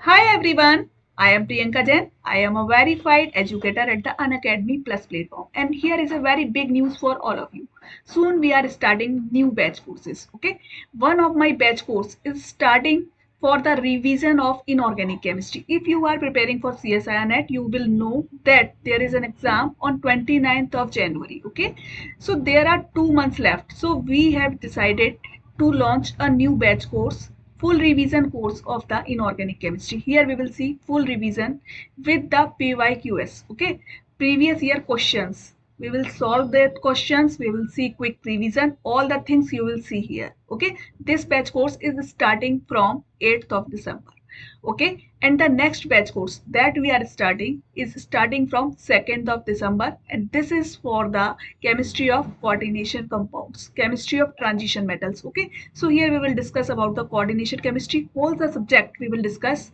Hi everyone, I am Priyanka Jain. I am a verified educator at the Unacademy Plus platform, and here is a very big news for all of you. Soon we are starting new batch courses. Okay, one of my batch course is starting for the revision of inorganic chemistry. If you are preparing for CSIR NET, you will know that there is an exam on 29th of January. Okay, so there are 2 months left. So we have decided to launch a new batch course, full revision course of the inorganic chemistry. Here we will see full revision with the PYQS. Okay, previous year questions. We will solve that questions. We will see quick revision. All the things you will see here. Okay, this batch course is starting from 8th of December. Okay, and the next batch course that we are starting is starting from 2nd of December, and this is for the chemistry of coordination compounds, chemistry of transition metals. Okay, so here we will discuss about the coordination chemistry. All the subject we will discuss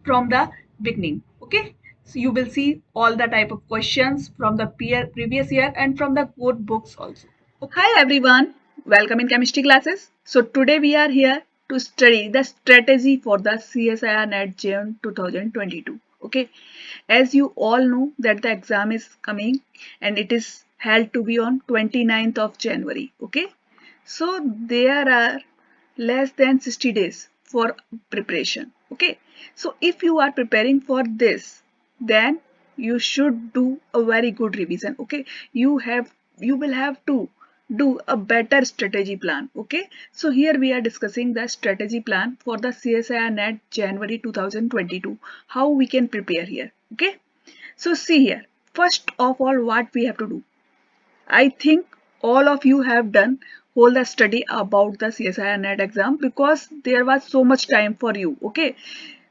from the beginning. Okay, so you will see all the type of questions from the previous year and from the code books also. Hi everyone, welcome in chemistry classes. So today we are here to study the strategy for the CSIR NET June 2022. Okay, as you all know that the exam is coming and it is held to be on 29th of January. Okay, so there are less than 60 days for preparation. Okay, so if you are preparing for this, then you should do a very good revision. Okay, you will have to do a better strategy plan. Okay, so here we are discussing the strategy plan for the CSIR NET January 2022, how we can prepare here. Okay, so see here, first of all what we have to do. I think all of you have done whole the study about the CSIR NET exam because there was so much time for you. Okay,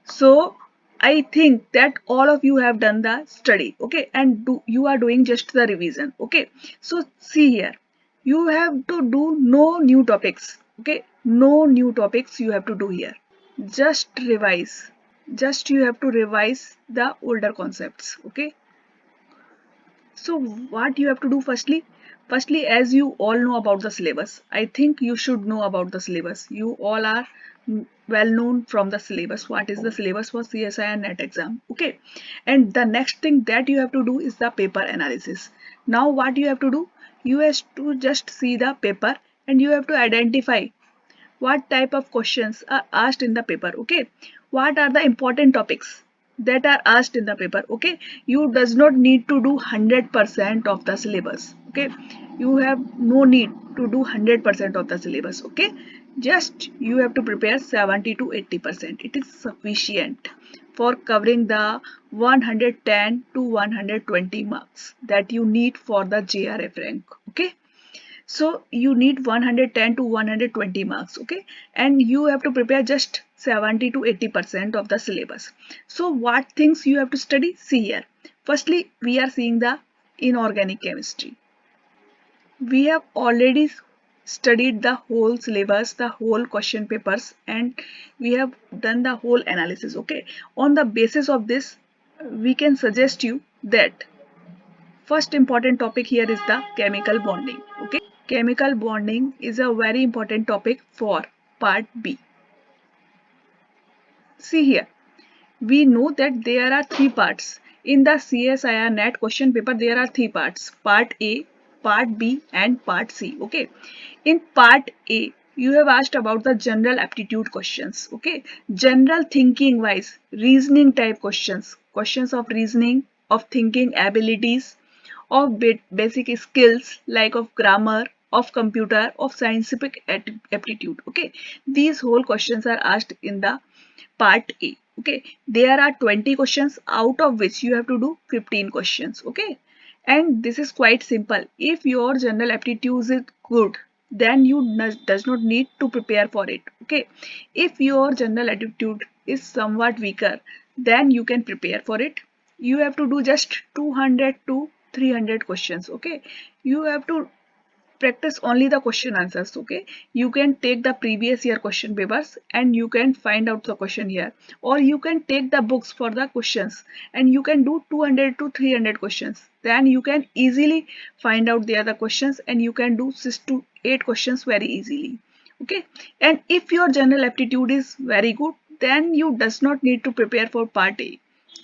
so I think that all of you have done the study. Okay, and you are doing just the revision. Okay, so see here, you have to do no new topics. Okay, no new topics you have to do here. Just revise. Just you have to revise the older concepts. Okay, so what you have to do firstly, as you all know about the syllabus, I think you should know about the syllabus. You all are well known from the syllabus. What is the syllabus for CSI and NET exam? Okay, and the next thing that you have to do is the paper analysis. Now what you have to do? You have to just see the paper and you have to identify what type of questions are asked in the paper. Okay, what are the important topics that are asked in the paper. Okay, you does not need to do 100% of the syllabus. Okay, you have no need to do 100% of the syllabus. Okay, just you have to prepare 70 to 80%. It is sufficient for covering the 110 to 120 marks that you need for the JRF rank. Okay, so you need 110 to 120 marks. Okay, and you have to prepare just 70 to 80% of the syllabus. So what things you have to study? See here, firstly we are seeing the inorganic chemistry. We have already studied the whole syllabus, the whole question papers, and we have done the whole analysis. Okay, on the basis of this we can suggest you that first important topic here is the chemical bonding. Okay, chemical bonding is a very important topic for part B. See here, we know that there are three parts. In the CSIR NET question paper, there are three parts. Part A, Part B and Part C. Okay. In Part A, you have asked about the general aptitude questions. Okay. General thinking wise, reasoning type questions. Questions of reasoning, of thinking abilities, of basic skills like of grammar, of computer, of scientific aptitude. Okay, these whole questions are asked in the part A. Okay, there are 20 questions out of which you have to do 15 questions. Okay, and this is quite simple. If your general aptitude is good, then you does not need to prepare for it. Okay, if your general aptitude is somewhat weaker, then you can prepare for it. You have to do just 200 to 300 questions. Okay, you have to practice only the question answers. Okay, you can take the previous year question papers and you can find out the question here, or you can take the books for the questions and you can do 200 to 300 questions. Then you can easily find out the other questions and you can do 6 to 8 questions very easily. Okay, and if your general aptitude is very good, then you does not need to prepare for part A.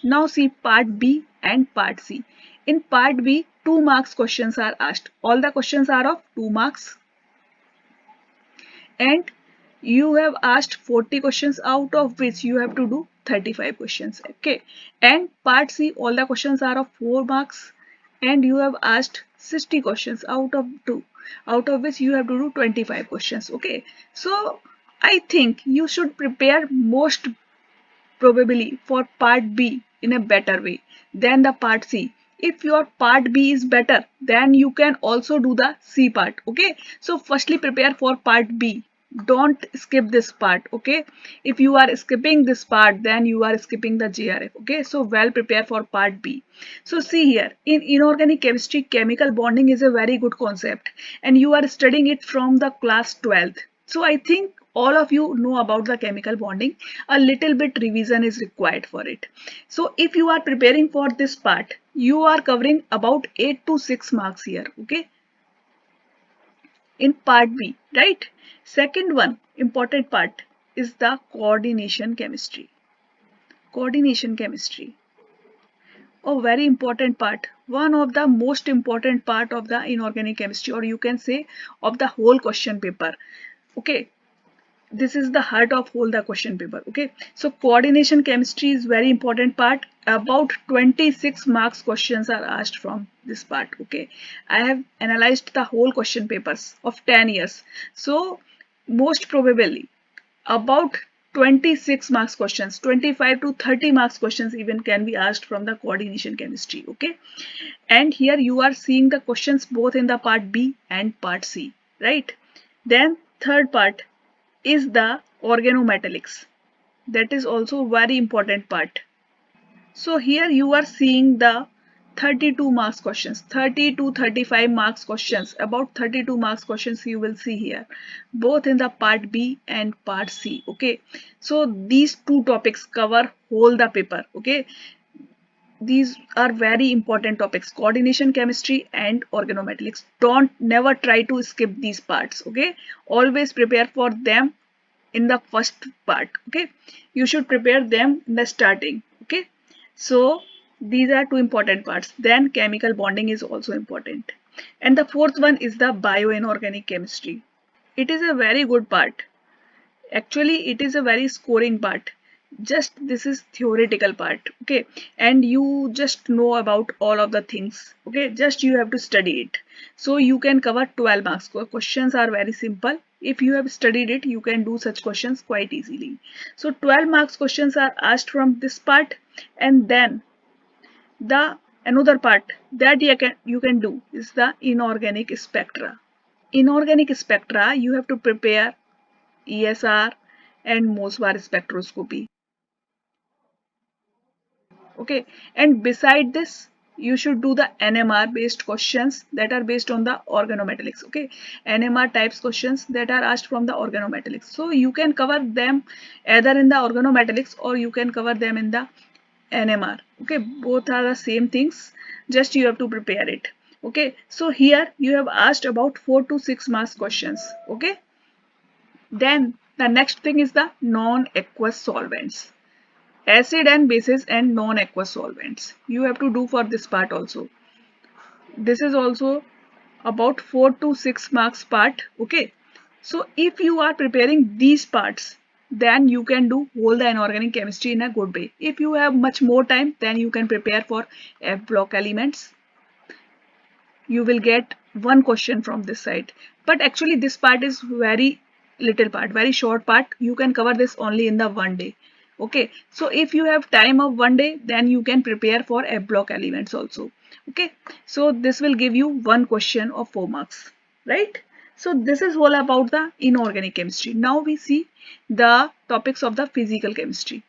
Now see part B and part C. In part B, 2 marks questions are asked. All the questions are of 2 marks. And you have asked 40 questions, out of which you have to do 35 questions. Okay. And part C, all the questions are of 4 marks. And you have asked 60 questions out of 2, out of which you have to do 25 questions. Okay. So I think you should prepare most probably for part B in a better way than the part C. If your part B is better, then you can also do the C part. Okay. So firstly prepare for part B. Don't skip this part. Okay. If you are skipping this part, then you are skipping the GRF. Okay. So well prepare for part B. So see here, in inorganic chemistry, chemical bonding is a very good concept and you are studying it from the class 12th. So I think all of you know about the chemical bonding. A little bit revision is required for it. So if you are preparing for this part, you are covering about 8 to 6 marks here. Okay. In part B, right? Second one, important part is the coordination chemistry. Coordination chemistry. A very important part, one of the most important part of the inorganic chemistry, or you can say of the whole question paper. Okay, this is the heart of whole the question paper. Okay, so coordination chemistry is very important part. About 26 marks questions are asked from this part. Okay, I have analyzed the whole question papers of 10 years, so most probably about 26 marks questions, 25 to 30 marks questions even can be asked from the coordination chemistry. Okay, and here you are seeing the questions both in the part B and part C, right? Then third part is the organometallics. That is also very important part. So here you are seeing the 32 marks questions, 30 to 35 marks questions, about 32 marks questions you will see here, both in the part B and part C. Okay, so these two topics cover whole the paper. Okay, these are very important topics, coordination chemistry and organometallics. Don't never try to skip these parts. Okay, always prepare for them in the first part. Okay, you should prepare them in the starting. Okay, so these are two important parts. Then chemical bonding is also important, and the fourth one is the bioinorganic chemistry. It is a very good part. Actually it is a very scoring part. Just this is theoretical part. Okay, and you just know about all of the things. Okay, just you have to study it, so you can cover 12 marks. Questions are very simple. If you have studied it, you can do such questions quite easily. So 12 marks questions are asked from this part, and then the another part that you can do is the inorganic spectra. Inorganic spectra, you have to prepare ESR and Mosvar spectroscopy. Okay, and beside this, you should do the NMR based questions that are based on the organometallics. Okay, NMR types questions that are asked from the organometallics. So you can cover them either in the organometallics or you can cover them in the NMR. Okay, both are the same things, just you have to prepare it. Okay, so here you have asked about 4 to 6 marks questions. Okay, then the next thing is the non-aqueous solvents. Acid and bases and non-aqueous solvents. You have to do for this part also. This is also about 4 to 6 marks part. Okay. So if you are preparing these parts, then you can do whole the inorganic chemistry in a good way. If you have much more time, then you can prepare for F block elements. You will get one question from this side. But actually this part is very little part, very short part. You can cover this only in the one day. Okay, so if you have time of one day, then you can prepare for F block elements also. Okay, so this will give you one question of 4 marks, right? So this is all about the inorganic chemistry. Now we see the topics of the physical chemistry.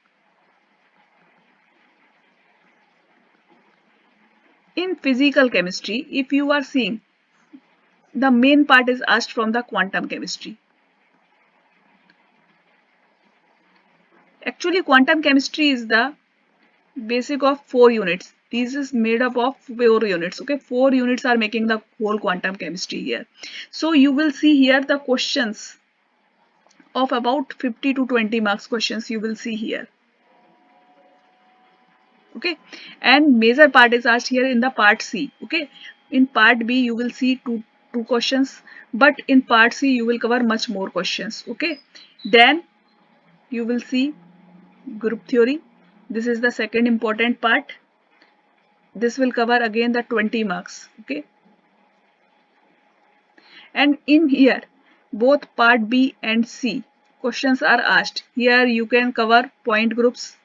In physical chemistry, if you are seeing, the main part is asked from the quantum chemistry. Actually, quantum chemistry is the basic of 4 units. This is made up of 4 units. Okay, 4 units are making the whole quantum chemistry here. So you will see here the questions of about 50 to 20 marks questions you will see here. Okay, and major part is asked here in the part C. Okay, in part B you will see two questions, but in part C you will cover much more questions. Okay, then you will see group theory. This is the second important part. This will cover again the 20 marks. Okay, and in here both part B and C questions are asked. Here you can cover point groups.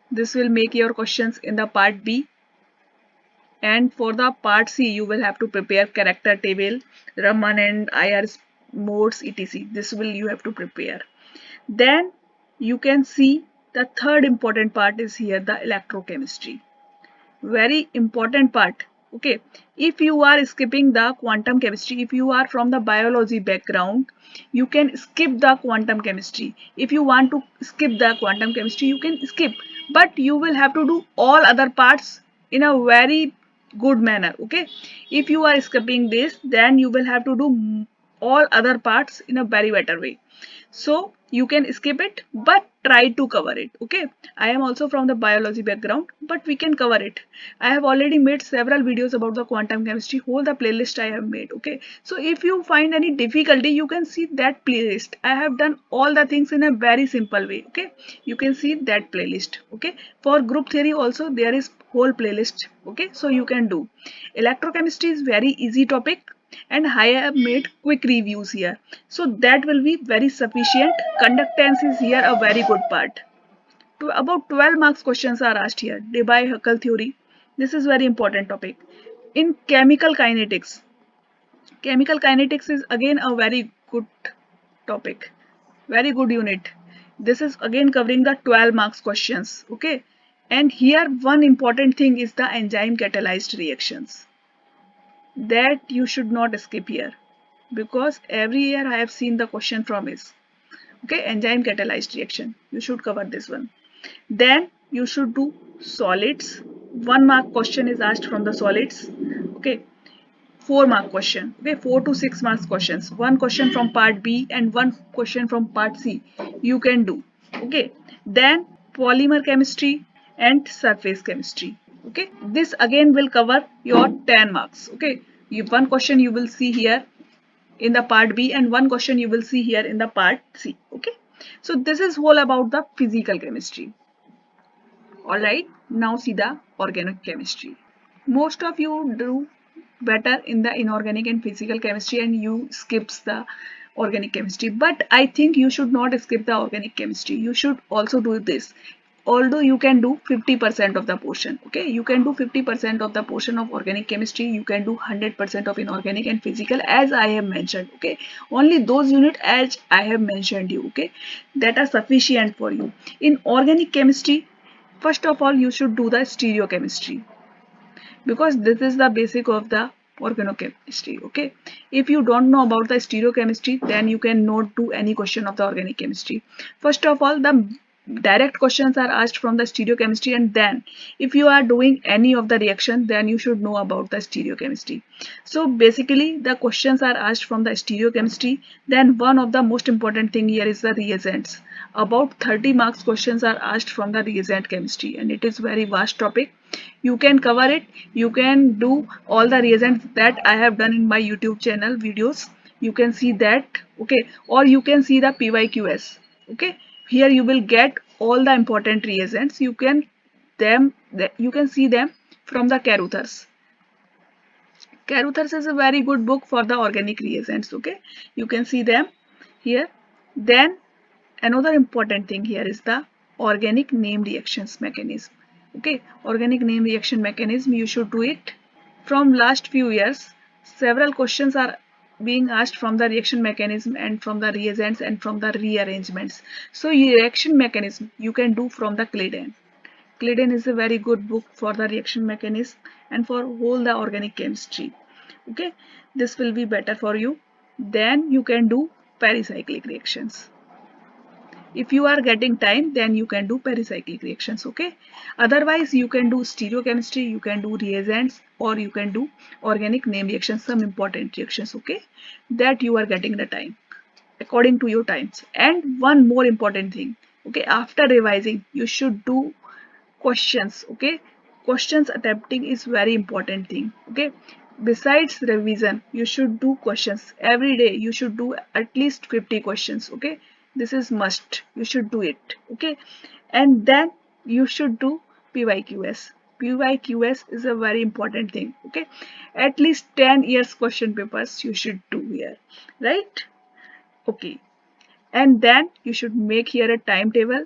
This will make your questions in the part B, and for the part C you will have to prepare character table, Raman and IR modes, etc. This will you have to prepare. Then you can see the third important part is here, the electrochemistry. Very important part. Okay, if you are skipping the quantum chemistry, if you are from the biology background, you can skip the quantum chemistry. If you want to skip the quantum chemistry, you can skip, but you will have to do all other parts in a very good manner. Okay, if you are skipping this, then you will have to do all other parts in a very better way. So you can skip it, but try to cover it. Okay, I am also from the biology background, but we can cover it. I have already made several videos about the quantum chemistry, whole the playlist I have made. Okay, so if you find any difficulty, you can see that playlist. I have done all the things in a very simple way. Okay, you can see that playlist. Okay, for group theory also there is whole playlist. Okay, so you can do. Electrochemistry is very easy topic, and I have made quick reviews here, so that will be very sufficient. Conductance is here a very good part. To about 12 marks questions are asked here. Debye-Huckel theory, this is very important topic. In chemical kinetics is again a very good topic, very good unit. This is again covering the 12 marks questions. Okay, and here one important thing is the enzyme catalyzed reactions, that you should not skip here, because every year I have seen the question from is, okay, enzyme catalyzed reaction, you should cover this one. Then you should do solids. 1 mark question is asked from the solids. Okay, 4 mark question. Okay, 4 to 6 marks questions. One question from part B and one question from part C you can do. Okay, then polymer chemistry and surface chemistry. Okay, this again will cover your 10 marks. Okay, one question you will see here in the part B and one question you will see here in the part C. Okay, so this is all about the physical chemistry. All right, now see the organic chemistry. Most of you do better in the inorganic and physical chemistry and you skips the organic chemistry, but I think you should not skip the organic chemistry. You should also do this. Although you can do 50% of the portion. Okay, you can do 50% of the portion of organic chemistry, you can do 100% of inorganic and physical, as I have mentioned. Okay, only those units as I have mentioned you, okay, that are sufficient for you. In organic chemistry, first of all you should do the stereochemistry, because this is the basic of the organochemistry. Okay, if you don't know about the stereochemistry, then you cannot do any question of the organic chemistry. First of all, the direct questions are asked from the stereochemistry, and then if you are doing any of the reaction, then you should know about the stereochemistry. So basically the questions are asked from the stereochemistry. Then one of the most important thing here is the reagents. About 30 marks questions are asked from the reagent chemistry, and it is very vast topic. You can cover it. You can do all the reagents that I have done in my YouTube channel videos. You can see that. Okay, or you can see the PYQS. Okay, here you will get all the important reagents. You can see them from the Caruthers. Caruthers is a very good book for the organic reagents. Okay, you can see them here. Then another important thing here is the organic name reactions mechanism. Okay, organic name reaction mechanism, you should do it. From last few years, several questions are being asked from the reaction mechanism and from the reagents and from the rearrangements. So reaction mechanism you can do from the Claydon. Claydon is a very good book for the reaction mechanism and for whole the organic chemistry. Okay, this will be better for you. Then you can do pericyclic reactions. If you are getting time, then you can do pericyclic reactions. Okay, otherwise you can do stereochemistry, you can do reagents, or you can do organic name reactions, some important reactions. Okay, that you are getting the time. according to your times. And one more important thing, okay, after revising you should do questions. Okay, questions attempting is very important thing. Okay, besides revision you should do questions every day. You should do at least 50 questions. Okay, this is must, you should do it. Okay, and then you should do pyqs. Pyqs is a very important thing. Okay, at least 10 years question papers you should do here, right? Okay, and then you should make here a timetable.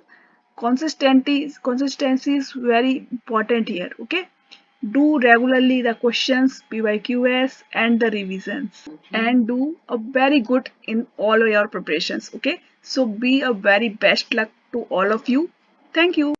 Consistency is very important here. Okay, do regularly the questions, pyqs and the revisions, and do a very good in all of your preparations. Okay, so be a very best luck to all of you. Thank you.